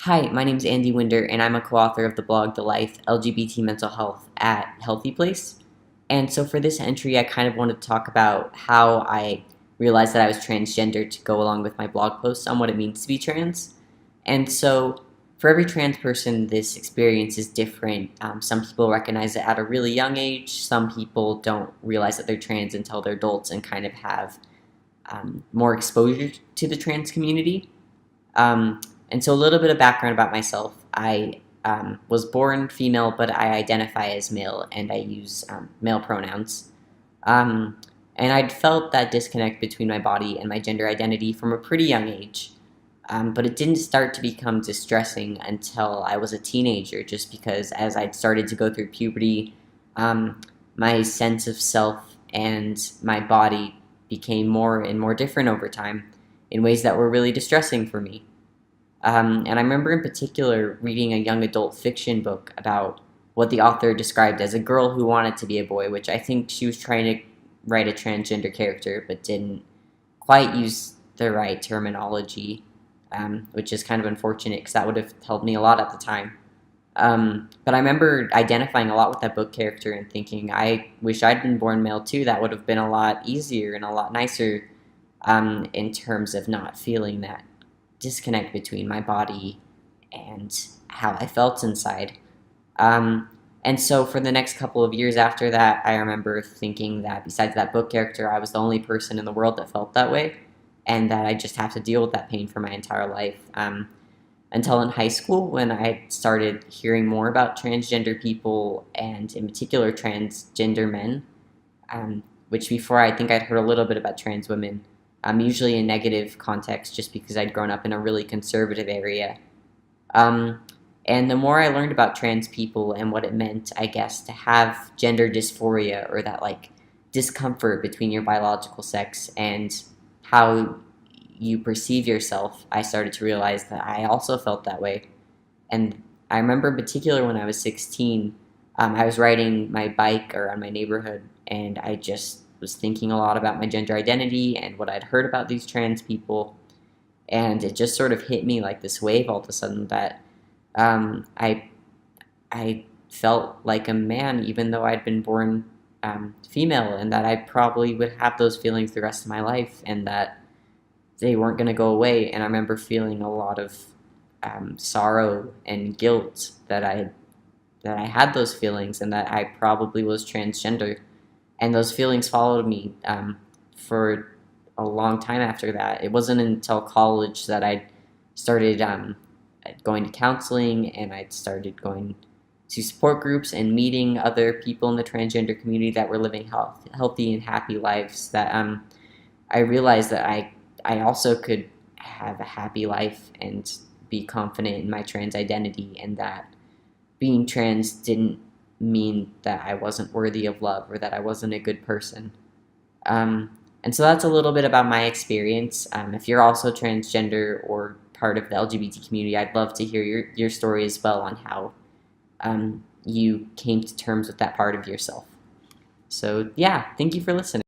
Hi, my name is Andy Winder, and I'm a co-author of the blog The Life, LGBT Mental Health at HealthyPlace. And so for this entry, I kind of wanted to talk about how I realized that I was transgender to go along with my blog post on what it means to be trans. And so for every trans person, this experience is different. Some people recognize it at a really young age. Some people don't realize that they're trans until they're adults and kind of have more exposure to the trans community. Um, and so a little bit of background about myself. I was born female, but I identify as male, and I use male pronouns. Um, and I'd felt that disconnect between my body and my gender identity from a pretty young age. But it didn't start to become distressing until I was a teenager, just because as I'd started to go through puberty, um, my sense of self and my body became more and more different over time in ways that were really distressing for me. And I remember in particular reading a young adult fiction book about what the author described as a girl who wanted to be a boy, which I think she was trying to write a transgender character but didn't quite use the right terminology, which is kind of unfortunate because that would have helped me a lot at the time. But I remember identifying a lot with that book character and thinking, I wish I'd been born male too. That would have been a lot easier and a lot nicer in terms of not feeling that disconnect between my body and how I felt inside. Um, and so for the next couple of years after that, I remember thinking that besides that book character, I was the only person in the world that felt that way, and that I just have to deal with that pain for my entire life. Until in high school, when I started hearing more about transgender people, and in particular transgender men, which before I think I'd heard a little bit about trans women, usually in negative context just because I'd grown up in a really conservative area. Um, and the more I learned about trans people and what it meant, I guess, to have gender dysphoria, or that like discomfort between your biological sex and how you perceive yourself, I started to realize that I also felt that way. And I remember in particular when I was 16, I was riding my bike around my neighborhood, and I just was thinking a lot about my gender identity and what I'd heard about these trans people. And it just sort of hit me like this wave all of a sudden that I felt like a man, even though I'd been born female, and that I probably would have those feelings the rest of my life, and that they weren't going to go away. And I remember feeling a lot of sorrow and guilt that I had those feelings and that I probably was transgender. And those feelings followed me for a long time after that. It wasn't until college that I started going to counseling, and I started going to support groups and meeting other people in the transgender community that were living healthy and happy lives, that I realized that I also could have a happy life and be confident in my trans identity, and that being trans didn't mean that I wasn't worthy of love or that I wasn't a good person. And so that's a little bit about my experience. If you're also transgender or part of the LGBT community, I'd love to hear your story as well on how you came to terms with that part of yourself. So yeah, thank you for listening.